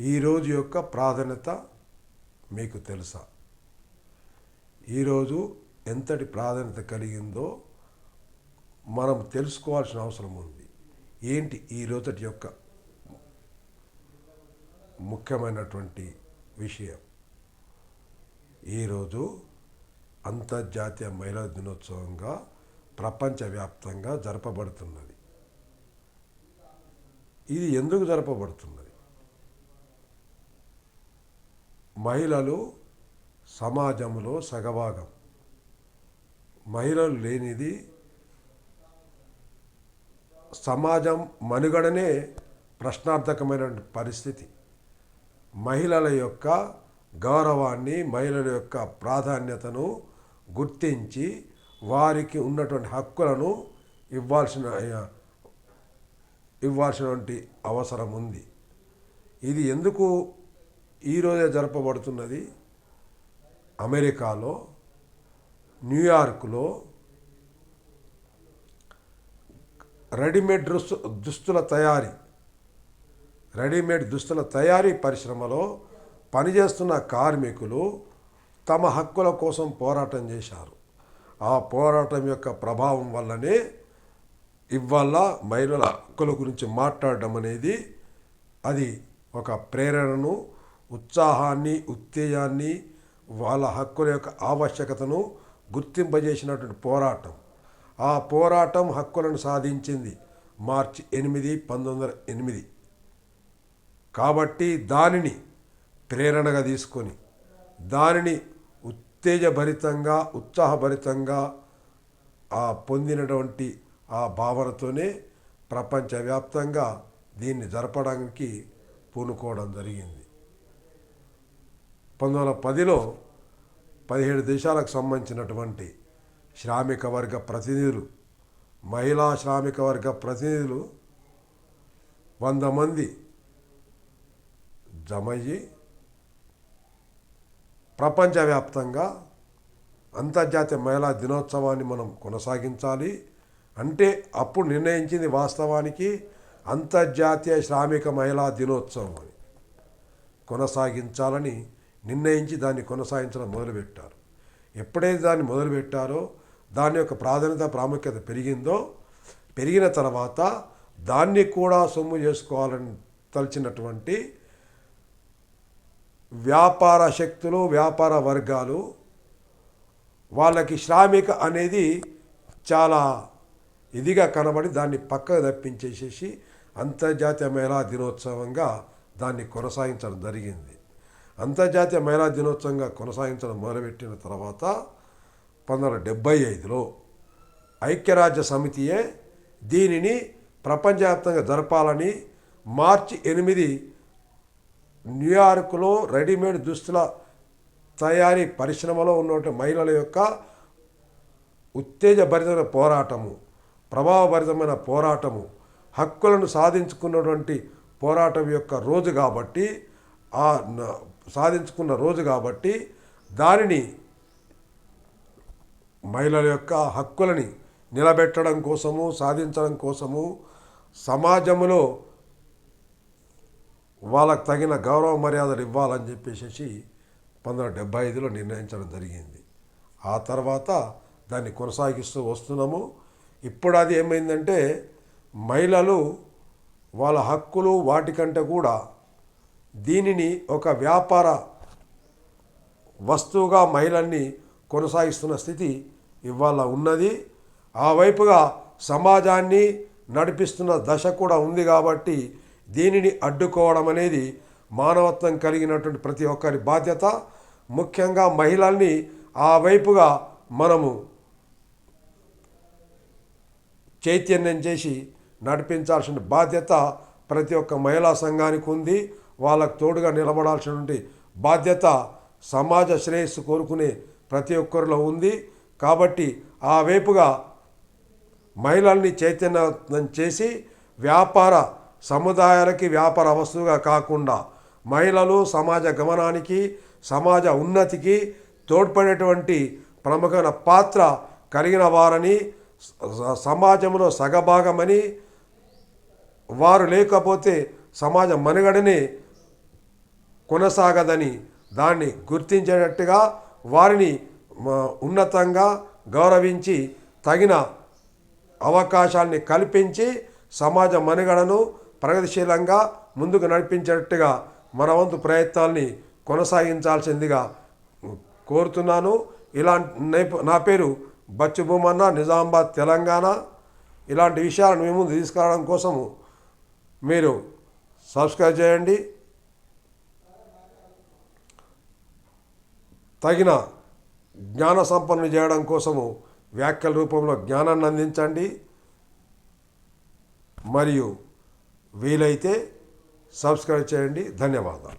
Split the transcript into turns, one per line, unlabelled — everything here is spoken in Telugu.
ఈరోజు యొక్క ప్రాధాన్యత మీకు తెలుసా? ఈరోజు ఎంతటి ప్రాధాన్యత కలిగిందో మనం తెలుసుకోవాల్సిన అవసరం ఉంది. ఏంటి ఈరోజు యొక్క ముఖ్యమైనటువంటి విషయం? ఈరోజు అంతర్జాతీయ మహిళా దినోత్సవంగా ప్రపంచవ్యాప్తంగా జరపబడుతున్నది. ఇది ఎందుకు జరపబడుతున్నది? మహిళలు సమాజంలో సగభాగం. మహిళలు లేనిది సమాజం మనుగడనే ప్రశ్నార్థకమైన పరిస్థితి. మహిళల యొక్క గౌరవాన్ని, మహిళల యొక్క ప్రాధాన్యతను గుర్తించి వారికి ఉన్నటువంటి హక్కులను ఇవ్వాల్సినటువంటి అవసరం ఉంది. ఇది ఎందుకు ఈరోజే జరపబడుతున్నది? అమెరికాలో న్యూయార్క్లో రెడీమేడ్ దుస్తుల తయారీ పరిశ్రమలో పనిచేస్తున్న కార్మికులు తమ హక్కుల కోసం పోరాటం చేశారు. ఆ పోరాటం యొక్క ప్రభావం వల్లనే ఇవాళ మహిళల హక్కుల గురించి మాట్లాడడం అనేది అది ఒక ప్రేరణను, ఉత్సాహాన్ని, ఉత్తేజాన్ని, వాళ్ళ హక్కుల యొక్క ఆవశ్యకతను గుర్తింపజేసినటువంటి పోరాటం. ఆ పోరాటం హక్కులను సాధించింది మార్చి 8, 1908. కాబట్టి దానిని ప్రేరణగా తీసుకొని దానిని ఉత్తేజభరితంగా, ఉత్సాహభరితంగా పొందినటువంటి ఆ భావనతోనే ప్రపంచవ్యాప్తంగా దీన్ని జరపడానికి పూనుకోవడం జరిగింది. 1910లో 17 దేశాలకు సంబంధించినటువంటి శ్రామిక వర్గ ప్రతినిధులు, మహిళా శ్రామిక వర్గ ప్రతినిధులు 100 మంది జమయ్యి ప్రపంచవ్యాప్తంగా అంతర్జాతీయ మహిళా దినోత్సవాన్ని మనం కొనసాగించాలి అంటే అప్పుడు నిర్ణయించింది వాస్తవానికి అంతర్జాతీయ శ్రామిక మహిళా దినోత్సవం అని కొనసాగించాలని నిర్ణయించి దాన్ని కొనసాగించడం మొదలుపెట్టారు. ఎప్పుడైతే దాన్ని మొదలుపెట్టారో దాని యొక్క ప్రాధాన్యత, ప్రాముఖ్యత పెరిగిన తర్వాత దాన్ని కూడా సొమ్ము చేసుకోవాలని తలచినటువంటి వ్యాపార శక్తులు, వ్యాపార వర్గాలు వాళ్ళకి శ్రామిక అనేది చాలా ఇదిగా కనబడి దాన్ని పక్కకు తప్పించేసేసి అంతర్జాతీయ మహిళా దినోత్సవంగా దాన్ని కొనసాగించడం జరిగింది. అంతర్జాతీయ మహిళా దినోత్సవంగా కొనసాగించడం మొదలుపెట్టిన తర్వాత 1975లో ఐక్యరాజ్య సమితియే దీనిని ప్రపంచవ్యాప్తంగా జరపాలని మార్చి 8 న్యూయార్క్లో రెడీమేడ్ దుస్తుల తయారీ పరిశ్రమలో ఉన్నటువంటి మహిళల యొక్క ఉత్తేజభరితమైన పోరాటము, ప్రభావభరితమైన పోరాటము, హక్కులను సాధించుకున్నటువంటి పోరాటం యొక్క రోజు కాబట్టి, సాధించుకున్న రోజు కాబట్టి దానిని మహిళల యొక్క హక్కులని నిలబెట్టడం కోసము, సాధించడం కోసము, సమాజంలో వాళ్ళకు తగిన గౌరవ మర్యాదలు ఇవ్వాలని చెప్పేసి 1975లో నిర్ణయించడం జరిగింది. ఆ తర్వాత దాన్ని కొనసాగిస్తూ వస్తున్నాము. ఇప్పుడు అది ఏమైందంటే మహిళలు వాళ్ళ హక్కులు వాటికంటే కూడా దీనిని ఒక వ్యాపార వస్తువుగా మహిళల్ని కొనసాగిస్తున్న స్థితి ఇవాళ ఉన్నది. ఆ వైపుగా సమాజాన్ని నడిపిస్తున్న దశ కూడా ఉంది. కాబట్టి దీనిని అడ్డుకోవడం అనేది మానవత్వం కలిగినటువంటి ప్రతి ఒక్కరి బాధ్యత. ముఖ్యంగా మహిళల్ని ఆ వైపుగా మనము చైతన్యం చేసి నడిపించాల్సిన బాధ్యత ప్రతి ఒక్క మహిళా సంఘానికి ఉంది. వాళ్ళకు తోడుగా నిలబడాల్సినటువంటి బాధ్యత సమాజ శ్రేయస్సు కోరుకునే ప్రతి ఒక్కరిలో ఉంది. కాబట్టి ఆ వైపుగా మహిళల్ని చైతన్యం చేసి వ్యాపార సముదాయాలకి వ్యాపార వస్తువుగా కాకుండా మహిళలు సమాజ గమనానికి, సమాజ ఉన్నతికి తోడ్పడేటువంటి ప్రముఖమైన పాత్ర కలిగిన వారని, సమాజంలో సగభాగమని, వారు లేకపోతే సమాజ మనుగడనే కొనసాగదని దాన్ని గుర్తించేటట్టుగా వారిని ఉన్నతంగా గౌరవించి తగిన అవకాశాన్ని కల్పించి సమాజ మనుగడను ప్రగతిశీలంగా ముందుకు నడిపించేటట్టుగా మన వంతు ప్రయత్నాల్ని కొనసాగించాల్సిందిగా కోరుతున్నాను. నా పేరు బచ్చు భూమన్న, నిజామాబాద్, తెలంగాణ. ఇలాంటి విషయాలను మీ ముందు తీసుకురావడం కోసము మీరు సబ్స్క్రైబ్ చేయండి. తగిన జ్ఞాన సంపన్నులు చేయడం కోసము వ్యాఖ్యల రూపంలో జ్ఞానాన్ని అందించండి. మరియు వీలైతే సబ్స్క్రైబ్ చేయండి. ధన్యవాదాలు.